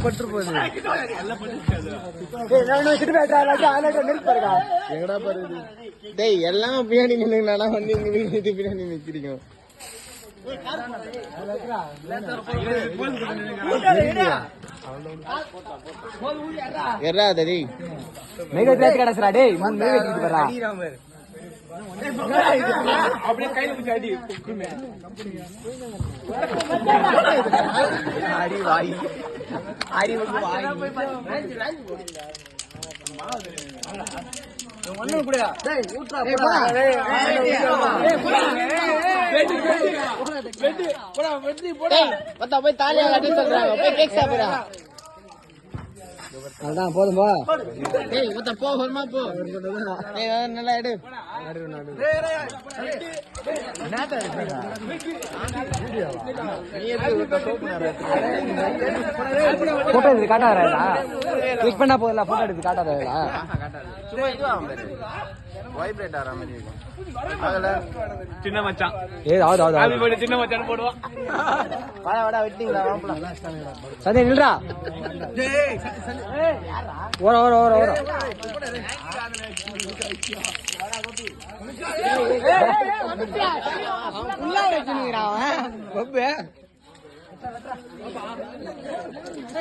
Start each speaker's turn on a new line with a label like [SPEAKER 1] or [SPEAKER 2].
[SPEAKER 1] பட்டு போகுது எங்கடா பாருது டேய் எல்லாம் பின்னாடி நின்னுங்கடா வந்து இங்க பின்னாடி நிக்கிறீங்க எர்ரா டேய் மேக பேட் கடசரா டேய் மன் மேக கிட்டு வரா அப்படியே கையில பிடிச்சு அடி அடி வாய் அடி வாய் ஒண்ணு குடுடா டேய் ஊட்றா போடா போடா வெட்டி போடா பத்தா போய் தாலியா கட்டி சொல்றாங்க போய் கேக் சாப்பிடுறா அதான் போதும் போ டேய் மொத்த போ ஹர்மா போ டேய் நல்லா எடு என்னடா இருக்கடா வீடியோவா நீ எடுத்து போட்டோ எடுத்து காட்டாதடா கிளிக் பண்ணா போதல போட்டோ எடுத்து காட்டாதடா சும்மா இதுவா பாரு வைப்ரேட் ஆற மாதிரி இருக்கும் அதல சின்ன மச்சான் ஏய் ஆவுது ஆவி போடு சின்ன மச்சான் போடுவா வாடா வாடா வெட்டிங்களா வாப்பலாம் சதே நில்றா டேய் ஏய் யாரா ஓர ஓர ஓர ஓர உள்ள வெச்சிங்கடா அவன்